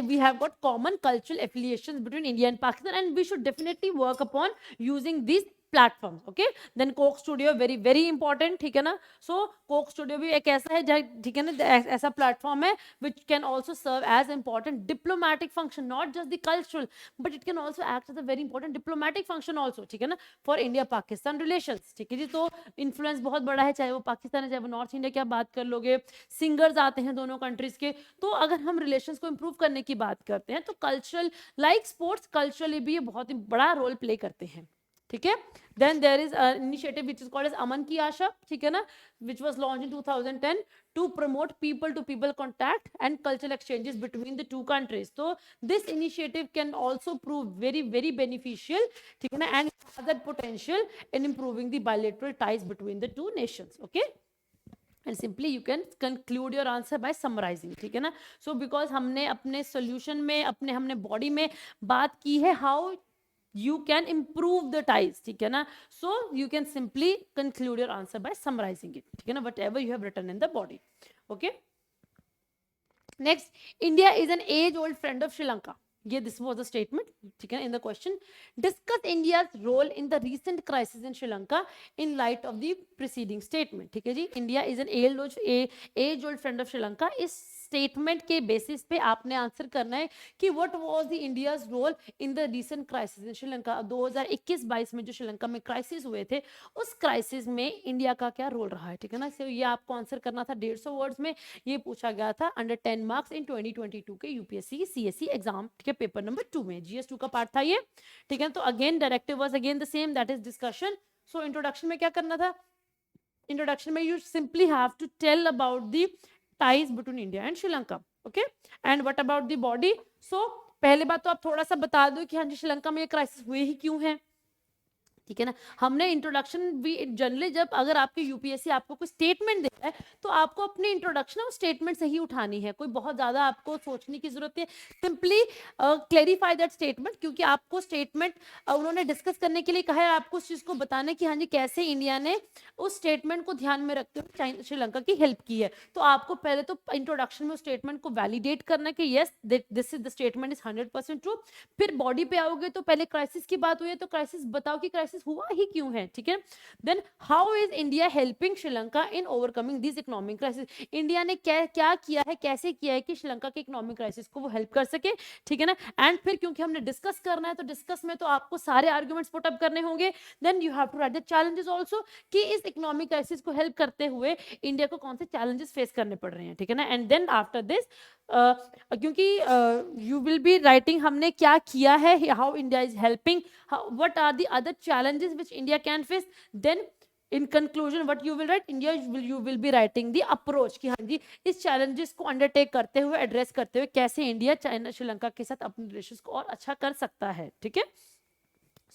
we have got common cultural affiliations between India and Pakistan, and we should definitely work upon using these platform, okay. Then Coke Studio very very important, ठीक है ना। सो Coke studio भी एक ऐसा है, ठीक है ना, ऐसा प्लेटफॉर्म है which can also serve as important diplomatic function, not just the cultural but it can also act as a very important diplomatic function also, ठीक है ना, फॉर इंडिया पाकिस्तान रिलेशन, ठीक है जी। तो इन्फ्लुएंस बहुत बड़ा है, चाहे वो पाकिस्तान है चाहे वो नॉर्थ इंडिया की आप बात कर लोगे, सिंगर्स आते हैं दोनों कंट्रीज के। तो अगर हम रिलेशंस को इंप्रूव करने की बात करते हैं तो कल्चरल लाइक स्पोर्ट्स कल्चरली भी ये बहुत ही बड़ा रोल प्ले करते हैं, ठीक है। Then there is initiative which is called as Aman ki Asha, ठीक है ना, which was launch in 2010 to promote people to people contact and cultural exchanges between the two countries. तो this initiative can also prove very very beneficial, ठीक है ना, and has that potential in improving the bilateral ties between the two nations, okay. and simply you can conclude your answer by summarizing, ठीक है ना। so because हमने अपने solution में हमने body में बात की है how you can improve the ties, ठीक है ना। so you can simply conclude your answer by summarizing it, ठीक है ना, whatever you have written in the body, okay। next, India is an age old friend of Sri Lanka, ये this was the statement, ठीक है, in the question discuss India's role in the recent crisis in Sri Lanka in light of the preceding statement, ठीक है जी। India is an age old friend of Sri Lanka, इस statement के basis पे आपने answer करना है कि what was the India's role in the recent crisis in Sri Lanka. 2021-22 में जो श्रीलंका में क्राइसिस हुए थे उस क्राइसिस में इंडिया का क्या रोल रहा है, ठीक है ना। so ये आपको आंसर करना था 150 वर्ड्स में, ये पूछा गया था अंडर 10 मार्क्स इन 2022 के यूपीएससी सीएससी एग्जाम, ठीक है, पेपर नंबर 2 में जीएस 2 का पार्ट था ये, ठीक है। तो again directive was again the same, that is discussion. So introduction में क्या करना था, इंट्रोडक्शन में you simply have to tell about the ties between India and Sri Lanka, okay, and what about the body। so पहले बात तो आप थोड़ा सा बता दो कि हाँ जी श्रीलंका में ये क्राइसिस हुए ही क्यों है, ठीक है ना। हमने इंट्रोडक्शन भी जनरली जब अगर आपके यूपीएससी आपको कोई स्टेटमेंट दे रहा है तो आपको अपनी इंट्रोडक्शन और स्टेटमेंट से ही उठानी है, कोई बहुत ज्यादा आपको सोचने की जरूरत है, सिंपली क्लेरिफाई दैट स्टेटमेंट, क्योंकि आपको स्टेटमेंट उन्होंने डिस्कस करने के लिए कहा है, आपको उस चीज को बताना कि हाँ जी कैसे इंडिया ने उस स्टेटमेंट को ध्यान में रखते हुए श्रीलंका की हेल्प की है। तो आपको पहले तो इंट्रोडक्शन में उस स्टेटमेंट को वैलिडेट करना कि yes this is the statement is 100% true. फिर बॉडी पे आओगे तो पहले क्राइसिस की बात हुई है तो क्राइसिस बताओ कि क्राइसिस हुआ ही क्यों है, ठीक है। Then how is India helping Sri Lanka in overcoming this economic crisis, India ने क्या किया है, कैसे किया है कि श्रीलंका के इकोनॉमिक क्राइसिस को वो हेल्प कर सके, ठीक है ना। एंड फिर क्योंकि हमने डिस्कस करना है तो डिस्कस में तो आपको सारे आर्गुमेंट्स पुट अप करने होंगे। Then you have to write the challenges also कि इस इकोनॉमिक क्राइसिस को हेल्प करते हुए इंडिया को कौन से चैलेंजेस फेस करने पड़ रहे हैं, ठीक है ना। एंड देन आफ्टर दिस क्योंकि यू विल बी राइटिंग हमने क्या किया है, how India is helping, what are the other challenges which India can face, then in conclusion what you will write, you will be writing the approach कि हाँ जी इस challenges को undertake करते हुए एड्रेस करते हुए कैसे इंडिया चाइना श्रीलंका के साथ अपने रिलेशंस को और अच्छा कर सकता है, ठीक है।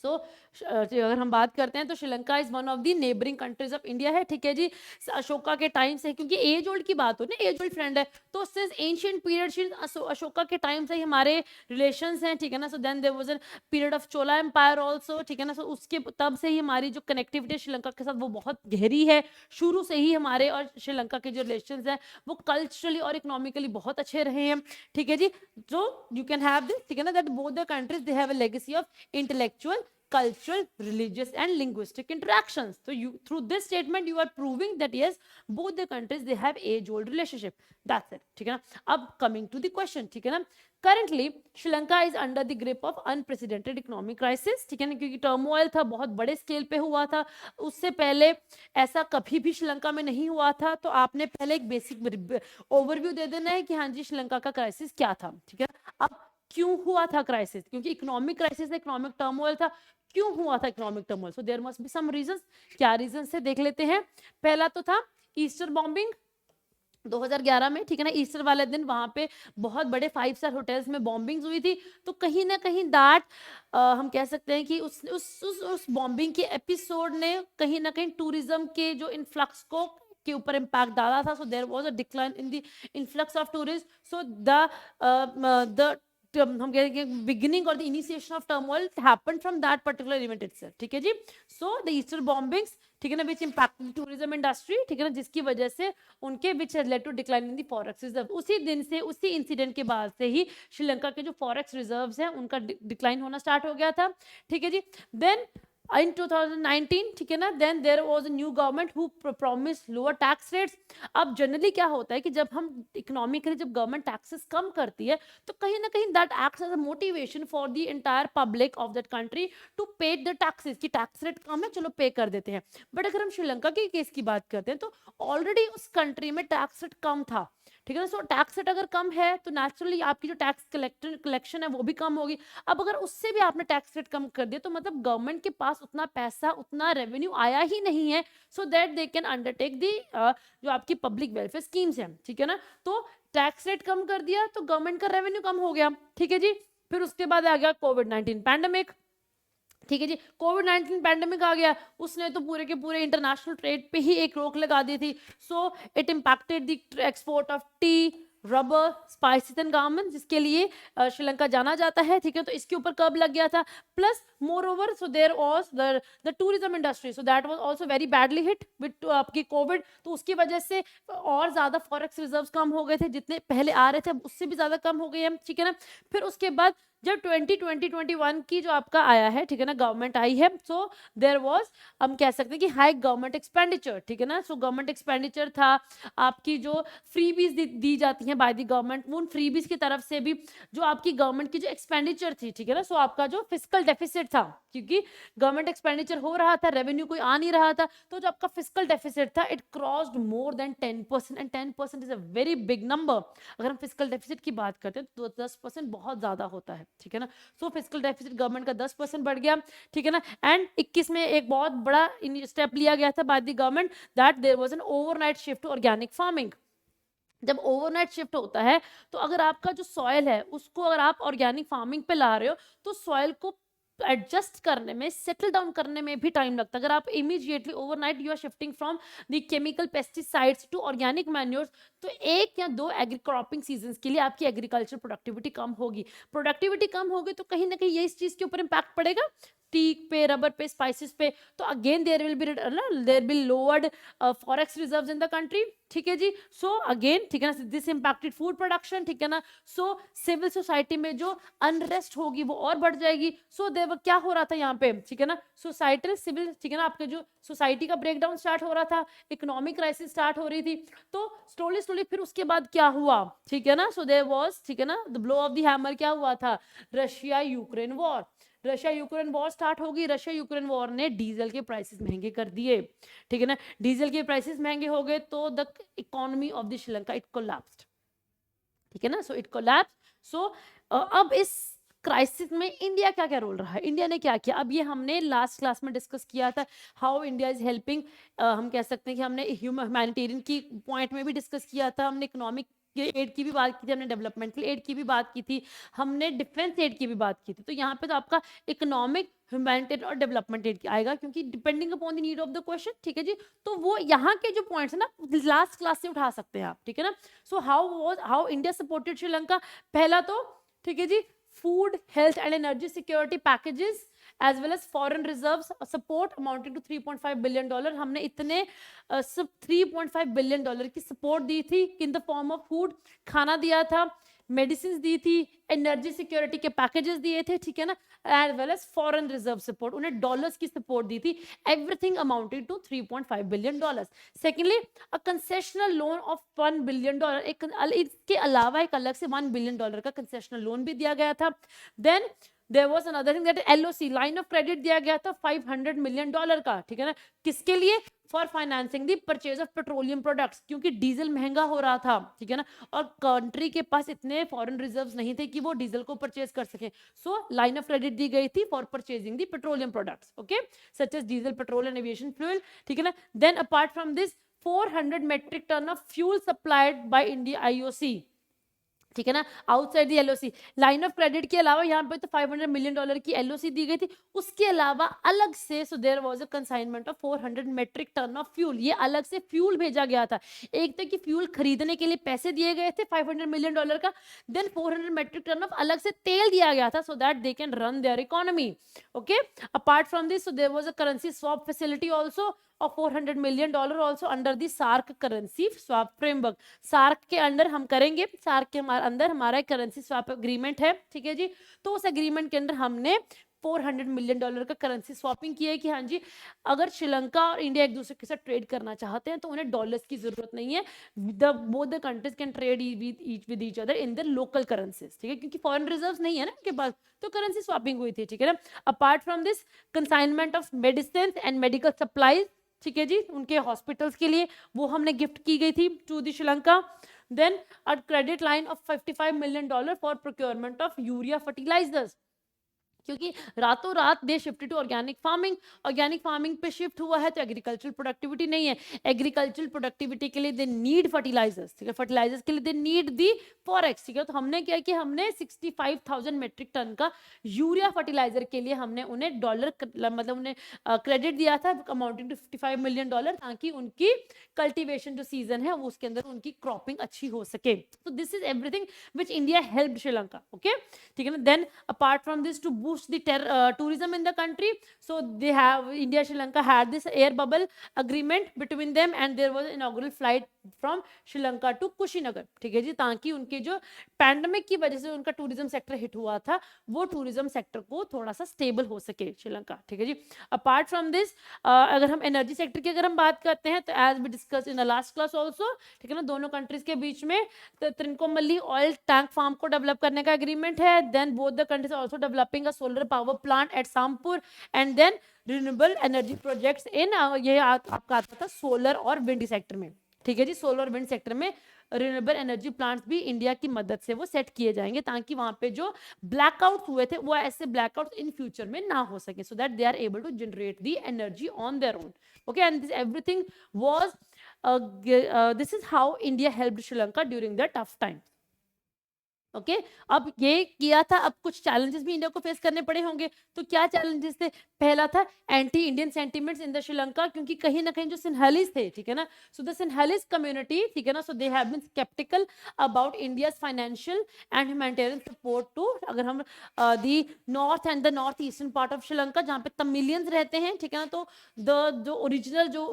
सो अगर हम बात करते हैं तो Sri Lanka is one of the neighbouring countries of India है, ठीक है जी। अशोका के टाइम से, क्योंकि एज ओल्ड की बात हो ना, एज ओल्ड फ्रेंड है तो सिंस एंशिएंट पीरियड अशोका के टाइम से ही हमारे रिलेशंस हैं, ठीक है ना। So then there was a period of Chola empire also, ठीक है ना। सो उसके तब से ही हमारी जो कनेक्टिविटी श्रीलंका के साथ वो बहुत गहरी है, शुरू से ही हमारे और श्रीलंका के जो रिलेशंस हैं वो कल्चरली और इकोनॉमिकली बहुत अच्छे रहे हैं, ठीक है जी। जो यू कैन हैव दिस, ठीक है ना, that both the countries they have a legacy of intellectual, cultural, religious and linguistic interactions। So you through this statement you are proving that yes both the countries they have age old relationship, that's it, ठीक है ना। अब coming to the question, ठीक है ना, currently Sri Lanka is under the grip of unprecedented economic crisis, ठीक है ना, क्योंकि टर्मोइल था बहुत बड़े स्केल पे हुआ था, उससे पहले ऐसा कभी भी श्रीलंका में नहीं हुआ था। तो आपने पहले एक बेसिक ओवरव्यू दे देना है कि हाँ जी श्रीलंका का क्राइसिस क्या था, ठीक है। अब क्यों हुआ था क्राइसिस, क्योंकि इकोनॉमिक क्राइसिस इकोनॉमिक टर्मोइल था, क्यों हुआ था economic turmoil, so there must be some reasons. क्या रीजंस से देख लेते हैं। पहला तो था ईस्टर बॉम्बिंग 2011 में, ठीक है ना, ईस्टर वाले दिन वहां पे बहुत बड़े 5 स्टार होटल्स में बॉम्बिंग्स हुई थी। तो कहीं ना कहीं दैट हम कह सकते हैं कि उस बॉम्बिंग के एपिसोड ने कहीं ना कहीं टूरिज्म के जो इनफ्लक्स को के ऊपर इम्पैक्ट डाला था। So there was a decline in the influx of tourist. So the हम कहेंगे बिगिनिंग और the initiation of turmoil happened from that particular event itself, ठीक है जी। सो द ईस्टर बॉम्बिंग्स, ठीक है ना, विच इम्पैक्ट टूरिज्म इंडस्ट्री, ठीक है ना, जिसकी वजह से उनके which has led to decline in the forex reserve. उसी दिन से उसी इंसिडेंट के बाद से ही श्रीलंका के जो फॉरेक्स रिजर्व्स हैं उनका डिक्लाइन होना स्टार्ट हो गया था, ठीक है जी। देन in 2019, ठीक है ना, then there was a new government who promised lower tax rates. अब जनरली क्या होता है कि जब हम इकोनॉमिकली जब गवर्नमेंट टैक्सेस कम करती है तो कहीं ना कहीं that acts as a motivation for the entire public of that country to pay the taxes, कि टैक्स रेट कम है चलो पे कर देते हैं. बट अगर हम श्रीलंका के केस की बात करते हैं तो ऑलरेडी उस कंट्री में टैक्स रेट कम था, ठीक है ना. सो टैक्स रेट अगर कम है तो नेचुरली आपकी जो टैक्स कलेक्शन है वो भी कम होगी. अब अगर उससे भी आपने टैक्स रेट कम कर दिया तो मतलब गवर्नमेंट के पास उतना पैसा उतना रेवेन्यू आया ही नहीं है, so that they can undertake the जो आपकी पब्लिक वेलफेयर स्कीम्स हैं, ठीक है ना. तो टैक्स रेट कम कर दिया तो गवर्नमेंट का रेवेन्यू कम हो गया, ठीक है जी. फिर उसके बाद आ गया कोविड-19 पैंडेमिक, ठीक है जी. कोविड-19 पैंडेमिक आ गया, उसने तो पूरे के पूरे इंटरनेशनल ट्रेड पे ही एक रोक लगा दी थी. So it impacted the export of T, rubber, spices and garments, जिसके लिए श्रीलंका जाना जाता है, ठीक है. तो इसके ऊपर कर्ब लग गया था. Plus moreover so there was the tourism industry, so that was also very badly hit with आपकी कोविड. तो उसकी वजह से और ज्यादा फॉरेक्स रिजर्व्स कम हो गए थे, जितने पहले आ रहे थे उससे भी ज्यादा कम हो गए हैं, ठीक है ना. फिर उसके बाद जब 2020-21 की जो आपका आया है, ठीक है ना, गवर्नमेंट आई है, सो देयर वाज, हम कह सकते हैं कि हाई गवर्नमेंट एक्सपेंडिचर, ठीक है ना. सो गवर्नमेंट एक्सपेंडिचर था, आपकी जो फ्रीबीज दी जाती हैं बाय द गवर्नमेंट, उन फ्रीबीज की तरफ से भी जो आपकी गवर्नमेंट की जो एक्सपेंडिचर थी, ठीक है ना, सो आपका जो फिस्कल डेफिसिट था, क्योंकि गवर्नमेंट एक्सपेंडिचर हो रहा था, रेवेन्यू कोई आ नहीं रहा था, तो जो आपका फिस्कल डेफिसिट था it crossed more than 10%, and 10% is a very big number. अगर हम फिस्कल डेफिसिट की बात करते हैं तो 10% बहुत ज्यादा होता है, ठीक है ना. सो फिस्कल डेफिसिट गवर्नमेंट का 10% बढ़ गया, ठीक है ना. एंड 21 में एक बहुत बड़ा स्टेप लिया गया था by the government, that there was an overnight shift to organic farming. जब ओवरनाइट शिफ्ट होता है तो अगर आपका जो सॉइल है उसको अगर आप ऑर्गेनिक फार्मिंग पे ला रहे हो तो सॉइल को एडजस्ट करने में, सेटल डाउन करने में भी टाइम लगता है. अगर आप immediately overnight you are shifting from the chemical pesticides to organic manures, तो एक या दो एग्री क्रॉपिंग सीजन के लिए आपकी एग्रीकल्चर प्रोडक्टिविटी कम होगी. प्रोडक्टिविटी कम होगी तो कहीं ना कहीं ये इस चीज के ऊपर इम्पैक्ट पड़ेगा, टी पे, रबर पे, स्पाइसेस पे. तो again there will be lowered forex reserves in the country, ठीक है जी. सो अगेन, ठीक है ना, दिस इम्पैक्टेड फूड प्रोडक्शन, ठीक है ना. सो सिविल सोसाइटी में जो अनरेस्ट होगी वो और बढ़ जाएगी. सो देव क्या हो रहा था यहाँ पे, ठीक है ना, सोसाइटल सिविल, ठीक है ना, आपके जो सोसाइटी का ब्रेकडाउन स्टार्ट हो रहा था, इकोनॉमिक क्राइसिस स्टार्ट हो रही थी. तो स्लोली स्लोली फिर उसके बाद क्या हुआ, ठीक है ना. सो देयर वाज, ठीक है ना, the blow of the hammer क्या हुआ था, Russia Ukraine war. Russia Ukraine war start होगी. रशिया यूक्रेन वॉर ने डीजल के प्राइसेस महंगे कर दिए, ठीक है ना. डीजल के प्राइसेस महंगे हो गए तो the economy of the Sri Lanka it collapsed, ठीक है ना. So it collapse. सो अब इस क्राइसिस में इंडिया क्या क्या रोल रहा है, इंडिया ने क्या किया, अब ये हमने लास्ट क्लास में डिस्कस किया था, हाउ इंडिया इज हेल्पिंग. हम कह सकते हैं कि हमने ह्यूमैनिटेरियन की पॉइंट में भी डिस्कस किया था, हमने इकोनॉमिक एड की भी बात की थी, हमने डेवलपमेंटल एड की भी बात की थी, हमने डिफेंस एड की भी बात की थी. तो यहाँ पे तो आपका इकोनॉमिक, ह्यूमैनिटेरियन और डेवलपमेंट एड आएगा, क्योंकि depending upon the need of the question, ठीक है जी. तो वो यहाँ के जो पॉइंट्स है ना लास्ट क्लास से उठा सकते हैं आप, ठीक है ना. So how India supported Sri Lanka. पहला तो, ठीक है जी, food, health and energy security packages as well as foreign reserves support amounting to $3.5 billion. हमने इतने सब $3.5 billion की सपोर्ट दी थी in the form of food, खाना दिया था, मेडिसिन दी थी, एनर्जी सिक्योरिटी के पैकेजेस दिए थे, ठीक है ना, as well as foreign reserve support, उन्हें डॉलर्स की सपोर्ट दी थी. Everything amounted to $3.5 billion. Secondly, a concessional loan of $1 billion. इसके अलावा एक अलग से $1 billion का कंसेशनल लोन भी दिया गया था. Then there was another thing that LOC, line of credit दिया गया था $500 million का, ठीक है ना. किसके लिए, for financing the purchase of petroleum products, क्योंकि डीजल महंगा हो रहा था, ठीक है ना, और कंट्री के पास इतने फॉरेन रिजर्व्स नहीं थे कि वो डीजल को परचेज कर सके. सो लाइन ऑफ क्रेडिट दी गई थी for purchasing the petroleum products, okay, such as diesel, petrol and aviation fuel, ठीक है ना. Then apart from this 400 metric ton of fuel supplied by India IOC, ठीक है ना, outside the LOC. Line of credit के अलावा यहाँ पे तो $500 million की एलओसी दी गई थी. उसके अलावा अलग से, so there was a consignment of 400 metric ton of fuel. ये अलग से फ्यूल भेजा गया था. एक तो कि फ्यूल खरीदने के लिए पैसे दिए गए थे $500 million का, देन 400 metric ton ऑफ अलग से तेल दिया गया था, so that they can run their economy, okay. Apart from this, so there was a currency swap facility also of $400 million also under the SARC currency swap framework. SARC के under हम करेंगे, SARC के अंदर हमारा currency swap agreement है, ठीक है जी. तो उस एग्रीमेंट के अंदर हमने $400 मिलियन का करेंसी स्वैपिंग किया है कि हाँ जी, अगर श्रीलंका और इंडिया एक दूसरे के साथ ट्रेड करना चाहते हैं तो उन्हें डॉलर्स की जरूरत नहीं है, both the countries can trade with each other in their local currencies, ठीक है, क्योंकि फॉरेन रिजर्व्स नहीं है ना उनके पास, तो करेंसी स्वैपिंग हुई थी, ठीक है ना। Apart from this, consignment of medicine and medical supplies, ठीक है जी, उनके हॉस्पिटल्स के लिए वो हमने गिफ्ट की गई थी to the Sri Lanka. Then a credit line of $55 million for procurement of urea fertilisers, क्योंकि रातों रात they shift to organic farming पे शिफ्ट हुआ है, तो एग्रीकल्चरल प्रोडक्टिविटी नहीं है, एग्रीकल्चरल प्रोडक्टिविटी के लिए दे नीड फर्टिलाइजर्स, ठीक है, फर्टिलाइजर्स के लिए दे नीड दी फॉरेक्स, ठीक है। तो हमने क्या कि हमने 65,000 मेट्रिक टन का यूरिया फर्टिलाइजर के लिए हमने उन्हें डॉलर मतलब उन्हें क्रेडिट दिया था अमाउंटिंग टू $55 मिलियन, ताकि उनकी कल्टीवेशन जो सीजन है वो उसके अंदर उनकी क्रॉपिंग अच्छी हो सके। तो this is everything which India helped Sri Lanka, okay, ठीक है ना। Then apart from this, to boost the tourism in the country, so they have India Sri Lanka had this air bubble agreement between them, and there was an inaugural flight from Sri Lanka to Kushinagar, ठीक है जी, ताकि उनके जो pandemic की वजह से उनका tourism sector hit हुआ था वो टूरिज्म सेक्टर को थोड़ा सा स्टेबल हो सके श्रीलंका, ठीक है जी। अपार्ट फ्रॉम दिस, अगर हम एनर्जी सेक्टर की अगर हम बात करते हैं तो as we discuss in the last class also, ठीक है ना, दोनों कंट्रीज के बीच में त्रिनकोमल्ली ऑयल टैंक फार्म को डेवलप करने का एग्रीमेंट है। Then both the countries also developing a solar power plant at Sampur, and then renewable energy projects in, ये आपका आता था सोलर और विंड सेक्टर में, ठीक है जी, सोलर और विंड सेक्टर में रिन्यूएबल एनर्जी प्लांट्स भी इंडिया की मदद से वो सेट किए जाएंगे, ताकि वहां पे जो ब्लैकआउट हुए थे वो ऐसे ब्लैकआउट इन फ्यूचर में ना हो सके, so that they are able to generate the energy on their own, okay. And this everything was, this is how India helped Sri Lanka during the tough time, okay अब ये किया था, अब कुछ चैलेंजेस भी इंडिया को face करने पड़े होंगे, तो क्या चैलेंजेस थे? पहला था anti Indian sentiments in the Sri Lanka, क्योंकि कहीं ना कहीं जो सिन्हलीज थे, ठीक है ना, सो द सिन्हलीज कम्युनिटी, ठीक है ना, so they have been sceptical about India's financial and humanitarian support to, अगर हम the north and the north eastern part of Sri Lanka जहाँ पे तमिलियंस रहते हैं, ठीक है ना, तो द जो ओरिजिनल जो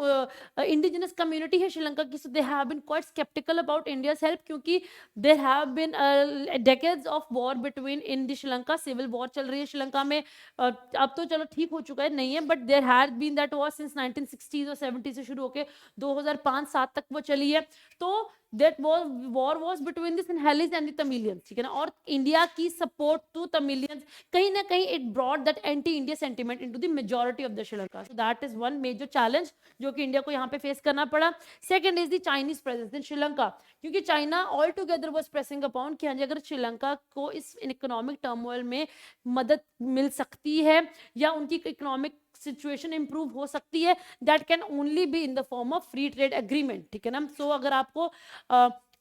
इंडिजिनस कम्युनिटी है श्रीलंका की, so they have been quite sceptical about India's help, क्योंकि there have been decades of war between in the Sri Lanka, civil war चल रही है श्रीलंका में, अब तो चलो ठीक हो चुका है, नहीं है, but there has been that war since 1960s और 70 से शुरू होकर 2005-7 तक वो चली है, तो that war was between the Sinhalese and the Tamilians, ठीक है ना, और इंडिया की सपोर्ट टू तमिलियंस कहीं ना कहीं it brought that anti India sentiment into the majority of the Sri Lanka, so that is one major challenge जो कि इंडिया को यहाँ पे फेस करना पड़ा। Second is the Chinese presence in Sri Lanka, क्योंकि China all together was pressing upon कि हाँ जी, अगर श्रीलंका को इस इकोनॉमिक टर्मोइल में मदद मिल सकती है या उनकी इकोनॉमिक सिचुएशन इंप्रूव हो सकती है, that can only be in the form of free trade agreement, ठीक है ना। सो अगर आपको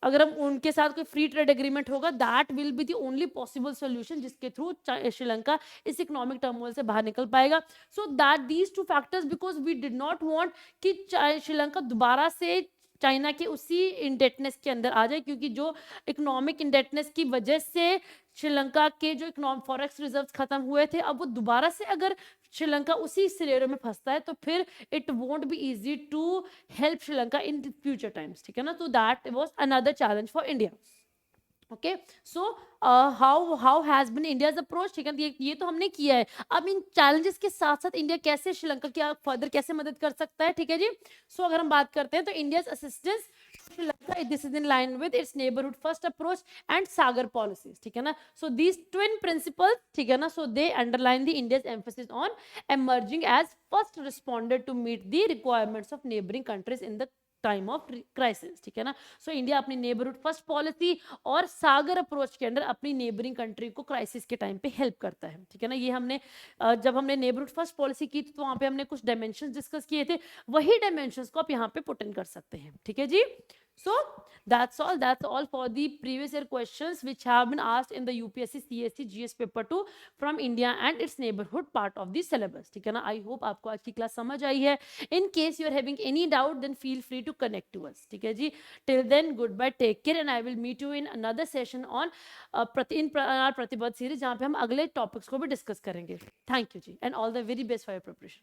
अगर हम उनके साथ कोई फ्री ट्रेड एग्रीमेंट होगा, that will be the only possible solution जिसके थ्रू श्रीलंका इस इकोनॉमिक टर्मोइल से बाहर निकल पाएगा। So that these two factors, because we did not want कि श्रीलंका दोबारा से चाइना के उसी इंडेटनेस के अंदर आ जाए, क्योंकि जो इकोनॉमिक इंडेटनेस की वजह से श्रीलंका के जो इकोनॉमिक फॉरेक्स रिजर्व्स खत्म हुए थे, अब वो दोबारा से अगर श्रीलंका उसी सिनेरियो में फंसता है तो फिर it won't be easy to help Sri Lanka in future times, ठीक है ना। तो that was another challenge for India, okay. So how has been India's approach, ठीक है, ये तो हमने किया है। अब इन चैलेंजेस के साथ साथ इंडिया कैसे श्रीलंका की फर्दर कैसे मदद कर सकता है, ठीक है जी। सो अगर हम बात करते हैं तो India's assistance Sri Lanka, this is in line with its neighborhood first approach and Sagar policies, ठीक है ना। So these twin principles, ठीक है ना, so they underline the India's emphasis on emerging as first responder to meet the requirements of neighboring countries in the time of crisis, ठीक है ना। So India अपनी नेबरहुड फर्स्ट पॉलिसी और सागर approach के अंदर अपनी नेबरिंग कंट्री को crisis के टाइम पे हेल्प करता है, ठीक है ना। ये हमने जब हमने नेबरहुड फर्स्ट पॉलिसी की तो वहां पे हमने कुछ डायमेंशंस डिस्कस किए थे, वही डायमेंशंस को आप यहाँ पे पुट इन कर सकते हैं, ठीक है जी। So that's all for the previous year questions which have been asked in the UPSC CSC GS paper 2 from India and its neighborhood part of the syllabus, ठीक है ना। I hope आपको आज की क्लास समझ आई है। In case you are having any doubt then feel free to connect to us, ठीक है जी। Till then goodbye, take care and I will meet you in another session on our प्रतिबद्ध series जहाँ पे हम अगले topics को भी discuss करेंगे। Thank you ji and all the very best for your preparation.